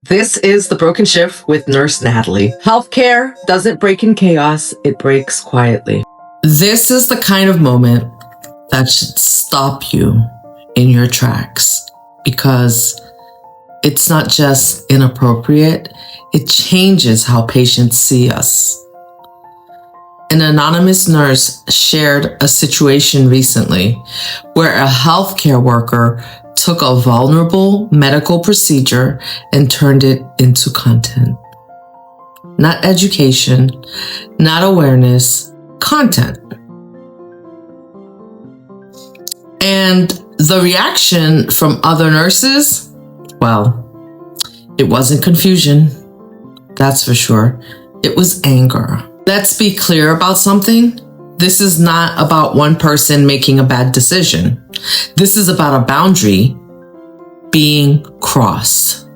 This is The Broken Shift with Nurse Natalie. Healthcare doesn't break in chaos, it breaks quietly. This is the kind of moment that should stop you in your tracks because it's not just inappropriate, it changes how patients see us. An anonymous nurse shared a situation recently where a healthcare worker took a vulnerable medical procedure and turned it into content. Not education, not awareness, content. And the reaction from other nurses, well, it wasn't confusion, that's for sure. It was anger. Let's be clear about something. This is not about one person making a bad decision. This is about a boundary being crossed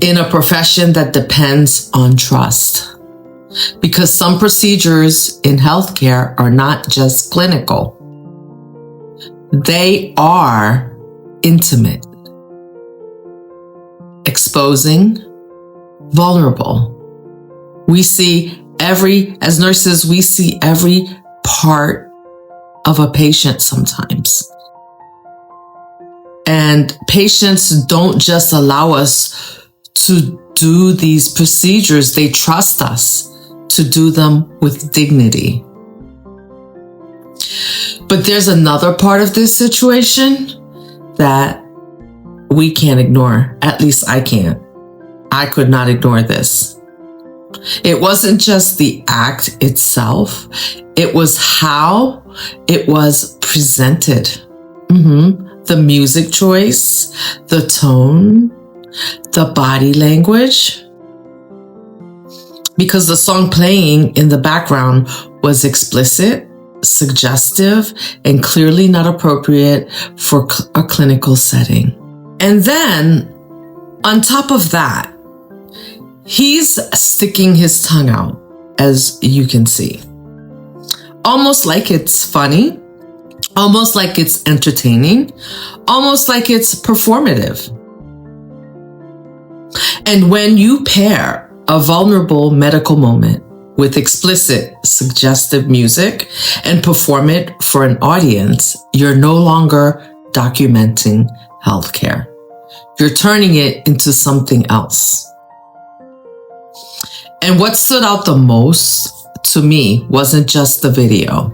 in a profession that depends on trust. Because some procedures in healthcare are not just clinical. They are intimate, exposing, vulnerable. As nurses, we see every part of a patient sometimes. And patients don't just allow us to do these procedures, they trust us to do them with dignity. But there's another part of this situation that we can't ignore. At least I can't. I could not ignore this. It wasn't just the act itself. It was how it was presented. The music choice, the tone, the body language. Because the song playing in the background was explicit, suggestive, and clearly not appropriate for a clinical setting. And then, on top of that, he's sticking his tongue out, as you can see. Almost like it's funny, almost like it's entertaining, almost like it's performative. And when you pair a vulnerable medical moment with explicit, suggestive music and perform it for an audience, you're no longer documenting healthcare. You're turning it into something else. And what stood out the most to me wasn't just the video.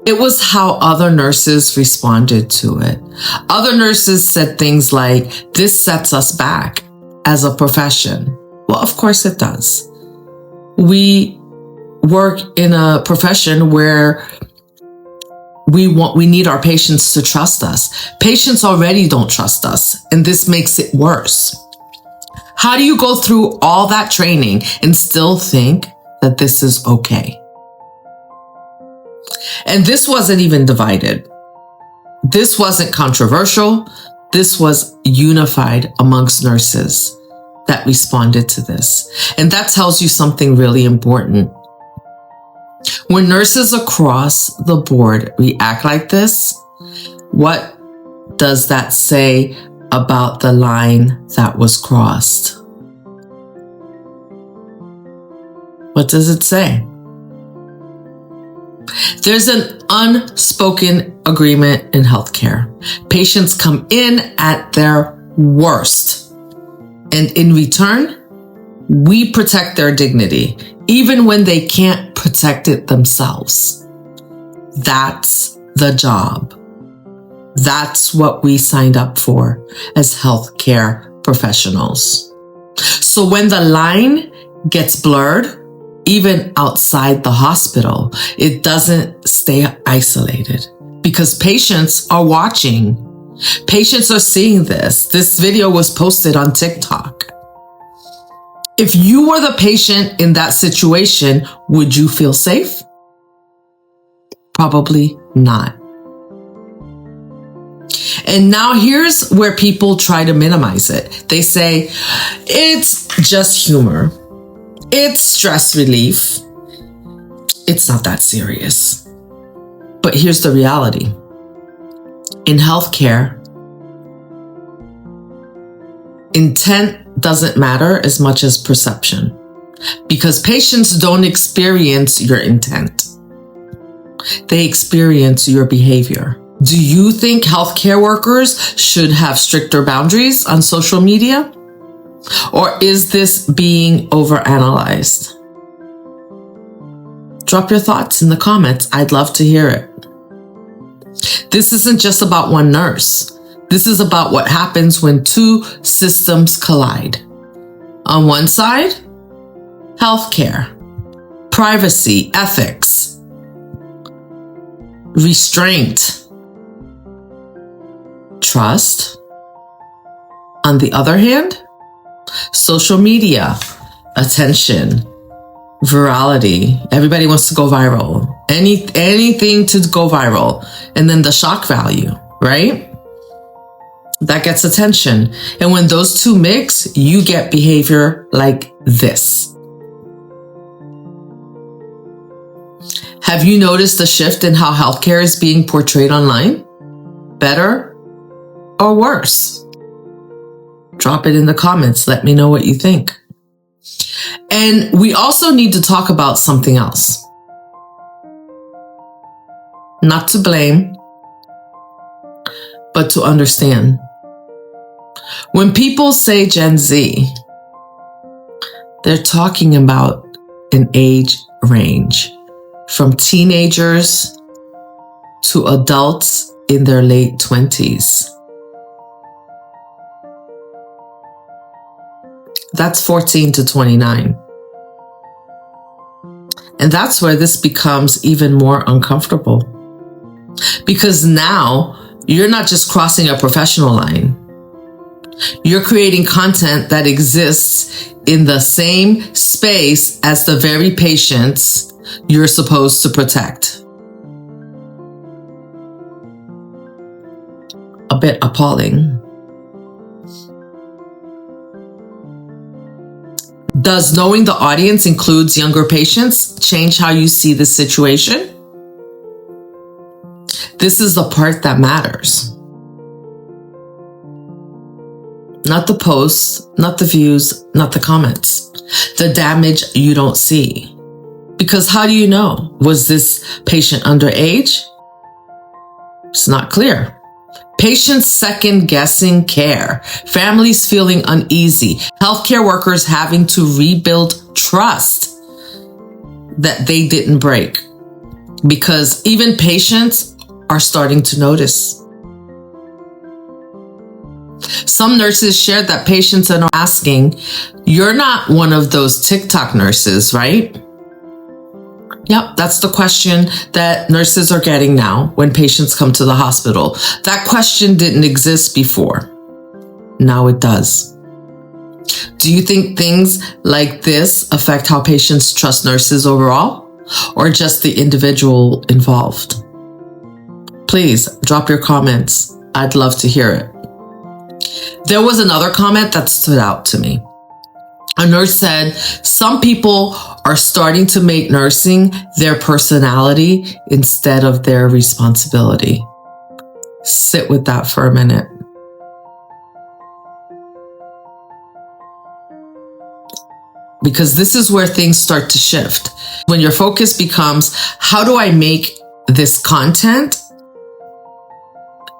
It was how other nurses responded to it. Other nurses said things like, "This sets us back as a profession." Well, of course it does. We work in a profession where we need our patients to trust us. Patients already don't trust us, and this makes it worse. How do you go through all that training and still think that this is okay? And this wasn't even divided. This wasn't controversial. This was unified amongst nurses that responded to this. And that tells you something really important. When nurses across the board react like this, what does that say about the line that was crossed? What does it say? There's an unspoken agreement in healthcare. Patients come in at their worst. And in return, we protect their dignity, even when they can't protect it themselves. That's the job. That's what we signed up for as healthcare professionals. So when the line gets blurred, even outside the hospital, it doesn't stay isolated because patients are watching. Patients are seeing this. This video was posted on TikTok. If you were the patient in that situation, would you feel safe? Probably not. And now here's where people try to minimize it. They say, it's just humor. It's stress relief. It's not that serious. But here's the reality. In healthcare, intent doesn't matter as much as perception, because patients don't experience your intent. They experience your behavior. Do you think healthcare workers should have stricter boundaries on social media? Or is this being overanalyzed? Drop your thoughts in the comments. I'd love to hear it. This isn't just about one nurse. This is about what happens when two systems collide. On one side, healthcare, privacy, ethics, restraint, trust. On the other hand, social media, attention, virality. Everybody wants to go viral. Anything to go viral. And then the shock value, right? That gets attention. And when those two mix, you get behavior like this. Have you noticed a shift in how healthcare is being portrayed online? Better or worse? Drop it in the comments. Let me know what you think. And we also need to talk about something else. Not to blame, but to understand. When people say Gen Z, they're talking about an age range from teenagers to adults in their late 20s. That's 14 to 29. And that's where this becomes even more uncomfortable. Because now you're not just crossing a professional line. You're creating content that exists in the same space as the very patients you're supposed to protect. A bit appalling. Does knowing the audience includes younger patients change how you see the situation? This is the part that matters. Not the posts, not the views, not the comments. The damage you don't see. Because how do you know? Was this patient underage? It's not clear. Patients second-guessing care, families feeling uneasy, healthcare workers having to rebuild trust that they didn't break. Because even patients are starting to notice. Some nurses shared that patients are asking, "You're not one of those TikTok nurses, right?" Yep, that's the question that nurses are getting now when patients come to the hospital. That question didn't exist before. Now it does. Do you think things like this affect how patients trust nurses overall, or just the individual involved? Please drop your comments. I'd love to hear it. There was another comment that stood out to me. A nurse said, "Some people are starting to make nursing their personality instead of their responsibility." Sit with that for a minute. Because this is where things start to shift. When your focus becomes, how do I make this content?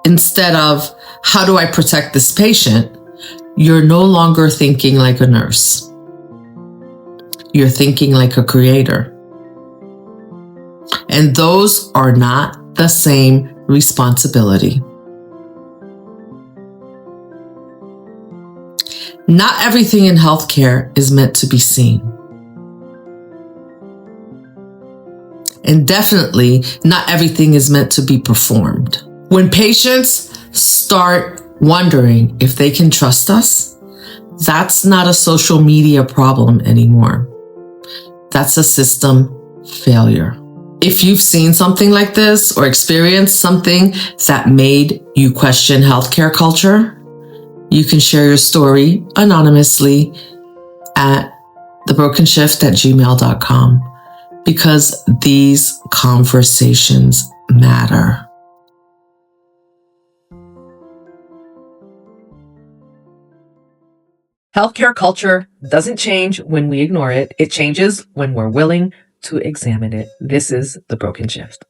Instead of, how do I protect this patient? You're no longer thinking like a nurse. You're thinking like a creator. And those are not the same responsibility. Not everything in healthcare is meant to be seen. And definitely not everything is meant to be performed. When patients start wondering if they can trust us, that's not a social media problem anymore. That's a system failure. If you've seen something like this or experienced something that made you question healthcare culture, you can share your story anonymously at TheBrokenShift@gmail.com, because these conversations matter. Healthcare culture doesn't change when we ignore it. It changes when we're willing to examine it. This is The Broken Shift.